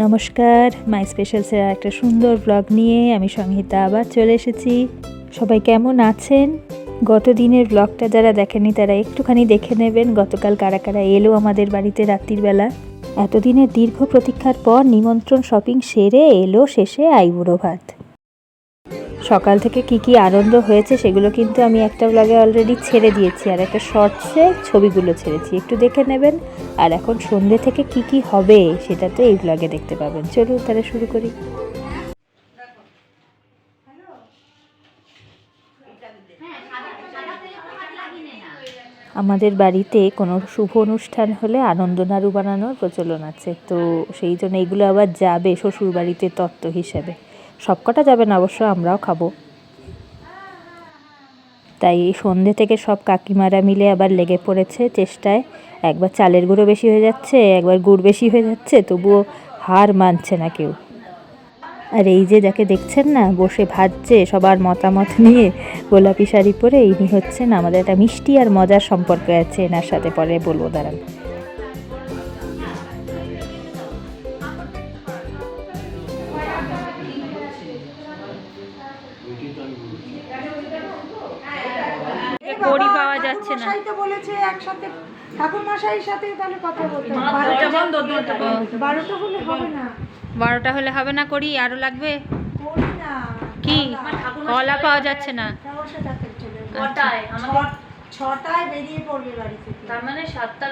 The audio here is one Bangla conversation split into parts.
নমস্কার, মাই স্পেশালসের একটা সুন্দর ব্লগ নিয়ে আমি সংহিতা আবার চলে এসেছি। সবাই কেমন আছেন? গত দিনের ব্লগটা যারা দেখেনি তারা একটুখানি দেখে নেবেন। গতকাল কারা কারা এলো আমাদের বাড়িতে রাত্রির বেলা। এতদিনের দীর্ঘ প্রতীক্ষার পর নিমন্ত্রণ শপিং সেরে এলো শেষে আইবুড়ো ভাত। সকাল থেকে কি আনন্দ হয়েছে সেগুলো কিন্তু আমি একটা ব্লগে অলরেডি ছেড়ে দিয়েছি, আর একটা শর্টসে ছবিগুলো ছেড়েছি, একটু দেখে নেবেন। আর এখন সন্ধ্যে থেকে কি হবে সেটা তো এই ব্লগে দেখতে পাবেন। চলুন তাহলে শুরু করি। আমাদের বাড়িতে কোনো শুভ অনুষ্ঠান হলে আনন্দ নাড়ু বানানোর প্রচলন আছে, তো সেই জন্য এগুলো আবার যাবে শ্বশুর বাড়িতে তত্ত্ব হিসেবে। সবকটা যাবে না অবশ্য, আমরাও খাবো। তাই এই সন্ধ্যে থেকে সব কাকিমারা মিলে আবার লেগে পড়েছে চেষ্টায়। একবার চালের গুঁড়ো বেশি হয়ে যাচ্ছে, একবার গুড় বেশি হয়ে যাচ্ছে, তবুও হার মানছে না কেউ। আর এই যে যাকে দেখছেন না বসে ভাজছে সবার মতামত নিয়ে, গোলাপি শাড়ি পরে, ইনি হচ্ছেন আমাদের একটা মিষ্টি আর মজার সম্পর্ক আছে এনার সাথে, পরে বলবো দাঁড়ান। পাওয়া যাচ্ছে না, বলেছে একসাথে ঠাকুর মশাইয়ের সাথে তাহলে কথা বলতে 12টা হলে হবে না, 12টা হলে হবে না। করি আরো লাগবে কি? কলা পাওয়া যাচ্ছে না। ছটায় বেরিয়ে পড়বে বাড়ি থেকে, তার মানে 7টা।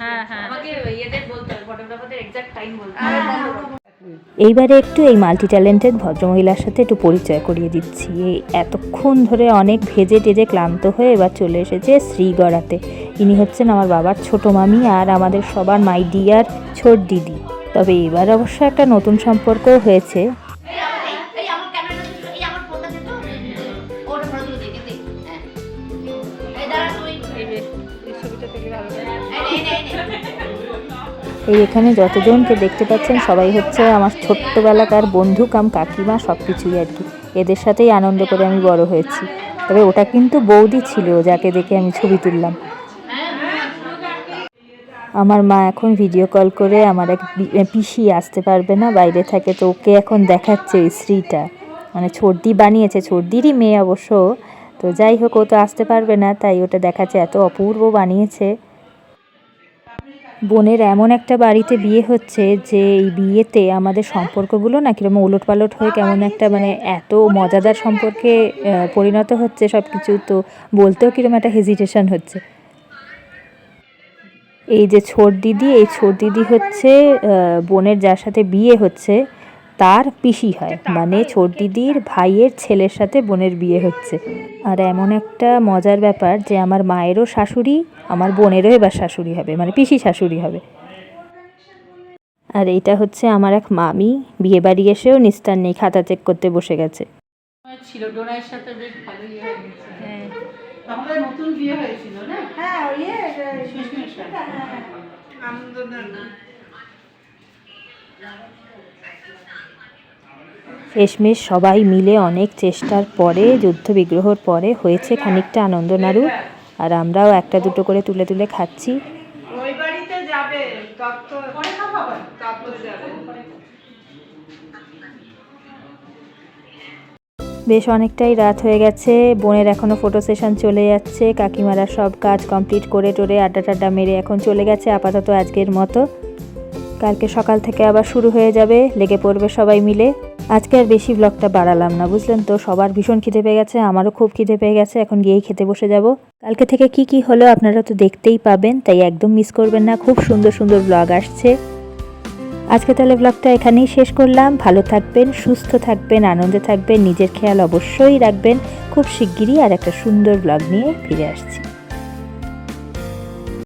হ্যাঁ হ্যাঁ, আমাকে ইয়েদের বলতে হবে, ফটোগ্রাফারদের এক্সাক্ট টাইম বলতে হবে। এইবারে একটু এই মাল্টি ট্যালেন্টেড ভদ্রমহিলার সাথে একটু পরিচয় করিয়ে দিচ্ছি। এই এতক্ষণ ধরে অনেক ভেজে টেজে ক্লান্ত হয়ে এবার চলে এসেছে শ্রীগড়াতে। ইনি হচ্ছেন আমার বাবার ছোট মামি আর আমাদের সবার মাই ডিয়ার ছোট দিদি। তবে এবার অবশ্য একটা নতুন সম্পর্কও হয়েছে। এই এখানে যতজনকে দেখতে পাচ্ছেন সবাই হচ্ছে আমার ছোট্টবেলাকার বন্ধু কাম কাকিমা, সব কিছুই আর কি। এদের সাথেই আনন্দ করে আমি বড় হয়েছি। তবে ওটা কিন্তু বৌদি ছিল যাকে দেখে আমি ছবি তুললাম। আমার মা এখন ভিডিও কল করে, আমার এক পিসি আসতে পারবে না, বাইরে থাকে, তো ওকে এখন দেখাচ্ছে ওই শ্রীটা, মানে ছোটদি বানিয়েছে, ছোটদিরই মেয়ে অবশ্য। তো যাই হোক, ও তো আসতে পারবে না, তাই ওটা দেখাচ্ছে, এত অপূর্ব বানিয়েছে। বোনের এমন একটা বাড়িতে বিয়ে হচ্ছে যে এই বিয়েতে আমাদের সম্পর্কগুলো না কিরকম ওলটপালট হয়ে কেমন একটা মানে এত মজাদার সম্পর্কে পরিণত হচ্ছে সব কিছু, তো বলতেও কিরকম একটা হেজিটেশন হচ্ছে। এই যে ছোট দিদি, এই ছোট দিদি হচ্ছে বোনের যার সাথে বিয়ে হচ্ছে তার পিসি হয়, মানে ছোট দিদির ভাইয়ের ছেলের সাথে বোনের বিয়ে হচ্ছে। আর এমন একটা মজার ব্যাপার যে আমার মায়েরও শাশুড়ি আমার বোনেরও এবার শাশুড়ি হবে, মানে পিসি শাশুড়ি হবে। আর এইটা হচ্ছে আমার এক মামি, বিয়ে বাড়ি এসেও নিস্তার নেই, খাতা চেক করতে বসে গেছে। ছিল ডোনার সাথে বেশ ভালো ইয়ে হয়ে গেছে। হ্যাঁ, আমাদের নতুন বিয়ে হয়েছিল না? হ্যাঁ, ওই শেষমেশ সবাই মিলে অনেক চেষ্টার পরে, যুদ্ধ বিগ্রহর পরে হয়েছে খানিকটা আনন্দ নাড়ু। আর আমরাও একটা দুটো করে তুলে তুলে খাচ্ছি। ওই বাড়িতে যাবে, বেশ অনেকটাই রাত হয়ে গেছে, বোনের এখনও ফটো সেশন চলে যাচ্ছে। কাকিমারা সব কাজ কমপ্লিট করে টোরে আড্ডা টাড্ডা মেরে এখন চলে গেছে আপাতত আজকের মতো। কালকে সকাল থেকে আবার শুরু হয়ে যাবে, লেগে পড়বে সবাই মিলে। আজকে আর বেশি ব্লগটা বাড়ালাম না, বুঝলেন তো, সবার ভীষণ খিদে পেয়ে গেছে, আমারও খুব খিদে পেয়ে গেছে, এখন গিয়েই খেতে বসে যাব। কালকে থেকে কি হলো আপনারা তো দেখতেই পাবেন, তাই একদম মিস করবেন না, খুব সুন্দর সুন্দর ব্লগ আসছে। আজকে তাহলে ব্লগটা এখানেই শেষ করলাম। ভালো থাকবেন, সুস্থ থাকবেন, আনন্দে থাকবেন, নিজের খেয়াল অবশ্যই রাখবেন। খুব শিগগিরই আর একটা সুন্দর ব্লগ নিয়ে ফিরে আসছি।